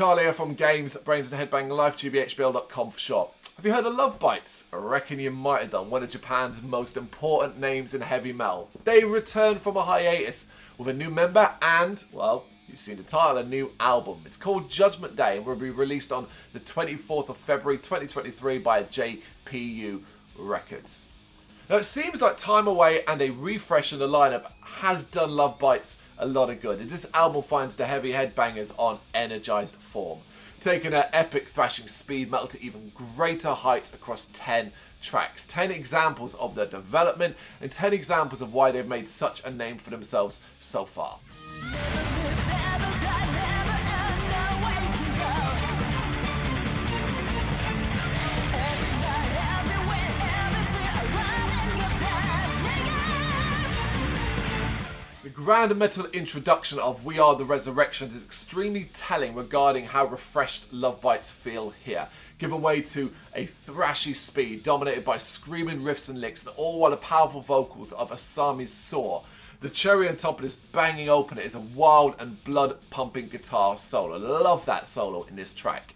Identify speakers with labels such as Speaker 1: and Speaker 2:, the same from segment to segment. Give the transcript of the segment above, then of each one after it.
Speaker 1: Carl here from Brrraaains A Head-Banging Life, gbhblofficial for short. Have you heard of Lovebites? I reckon you might have done. One of Japan's most important names in heavy metal. They returned from a hiatus with a new member and, well, you've seen the title, a new album. It's called Judgement Day and will be released on the 24th of February 2023 by JPU Records. Now it seems like time away and a refresh in the lineup has done Lovebites a lot of good, as this album finds the heavy headbangers on energised form, taking their epic thrashing speed metal to even greater heights across 10 tracks. 10 examples of their development and 10 examples of why they've made such a name for themselves so far. The grand metal introduction of We Are the Resurrection is extremely telling regarding how refreshed Lovebites feel here, giving way to a thrashy speed dominated by screaming riffs and licks, and all while the powerful vocals of Asami's Saw. The cherry on top of this banging opener is a wild and blood-pumping guitar solo. Love that solo in this track.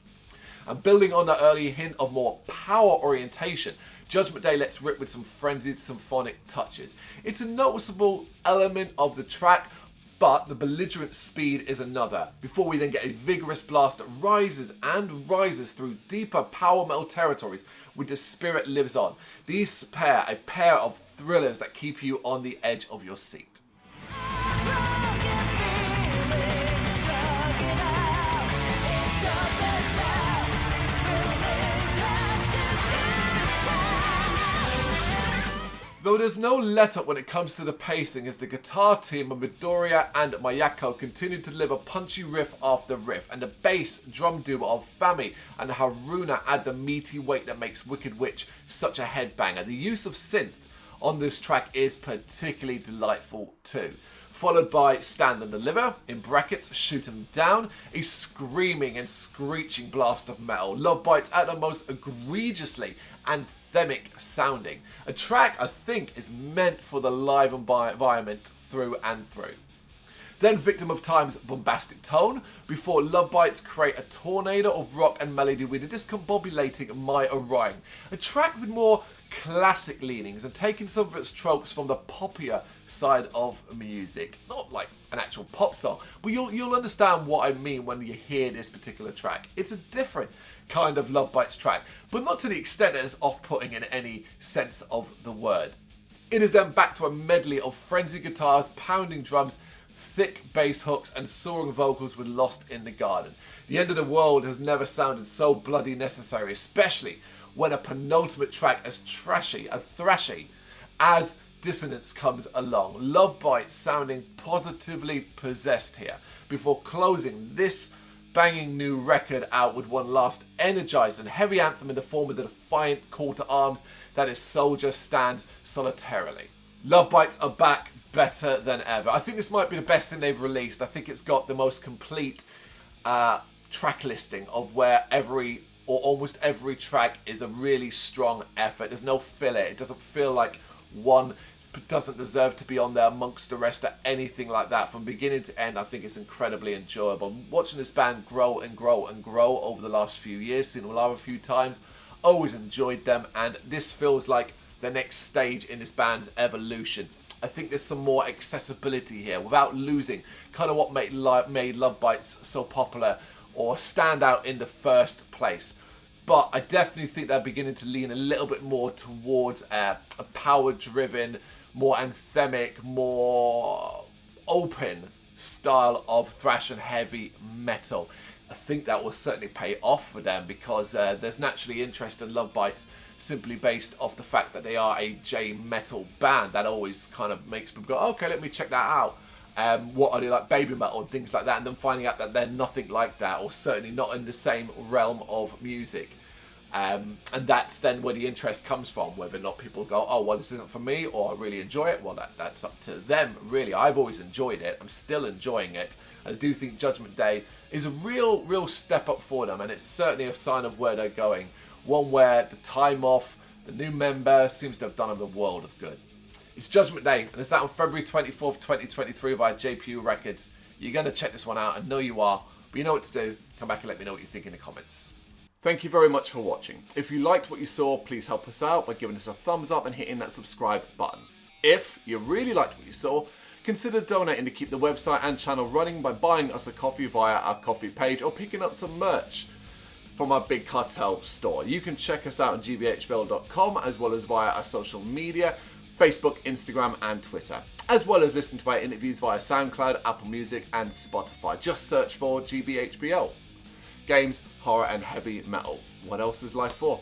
Speaker 1: And building on the early hint of more power orientation, Judgement Day lets rip with some frenzied symphonic touches. It's a noticeable element of the track, but the belligerent speed is another, before we then get a vigorous blast that rises and rises through deeper power metal territories with The Spirit Lives On. These pair a pair of thrillers that keep you on the edge of your seat. Though there's no let-up when it comes to the pacing, as the guitar team of Midoriya and Mayako continue to deliver punchy riff after riff, and the bass drum duo of Fami and Haruna add the meaty weight that makes Wicked Witch such a headbanger. The use of synth on this track is particularly delightful too. Followed by Stand and Deliver, in brackets, Shoot 'em Down, a screaming and screeching blast of metal. Lovebites at the most egregiously anthemic sounding. A track I think is meant for the live environment through and through. Then Victim of Time's bombastic tone, before Lovebites create a tornado of rock and melody with a discombobulating My Orion. A track with more classic leanings and taking some of its tropes from the poppier side of music. Not like an actual pop song, but you'll understand what I mean when you hear this particular track. It's a different kind of Lovebites track, but not to the extent that it's off-putting in any sense of the word. It is then back to a medley of frenzied guitars, pounding drums, thick bass hooks and soaring vocals with Lost in the Garden. The End of the World has never sounded so bloody necessary, especially when a penultimate track as thrashy as Dissonance comes along. Lovebites sounding positively possessed here, before closing this banging new record out with one last energised and heavy anthem in the form of the defiant call to arms that is Soldier Stands Solitarily. Lovebites are back better than ever. I think this might be the best thing they've released. I think it's got the most complete track listing of where every or almost every track is a really strong effort. There's no filler. It doesn't feel like one doesn't deserve to be on there amongst the rest or anything like that. From beginning to end, I think it's incredibly enjoyable. Watching this band grow and grow and grow over the last few years, seen them live a few times, always enjoyed them, and this feels like the next stage in this band's evolution. I think there's some more accessibility here without losing kind of what made Lovebites so popular or stand out in the first place. But I definitely think they're beginning to lean a little bit more towards a power-driven, more anthemic, more open style of thrash and heavy metal. I think that will certainly pay off for them, because there's naturally interest in Lovebites simply based off the fact that they are a J-metal band. That always kind of makes people go, okay, let me check that out. What are they like, baby metal and things like that, and then finding out that they're nothing like that, or certainly not in the same realm of music. And that's then where the interest comes from, whether or not people go, oh, well, this isn't for me, or I really enjoy it. Well, that's up to them, really. I've always enjoyed it. I'm still enjoying it. And I do think Judgement Day is a real step up for them, and it's certainly a sign of where they're going. One where the time off, the new member, seems to have done them the world of good. It's Judgement Day, and it's out on February 24th, 2023 via JPU Records. You're going to check this one out, I know you are. But you know what to do. Come back and let me know what you think in the comments. Thank you very much for watching. If you liked what you saw, please help us out by giving us a thumbs up and hitting that subscribe button. If you really liked what you saw, consider donating to keep the website and channel running by buying us a coffee via our coffee page or picking up some merch from our Big Cartel store. You can check us out on gbhbl.com as well as via our social media, Facebook, Instagram and Twitter, as well as listen to our interviews via SoundCloud, Apple Music and Spotify. Just search for GBHBL. Games, horror and heavy metal. What else is life for?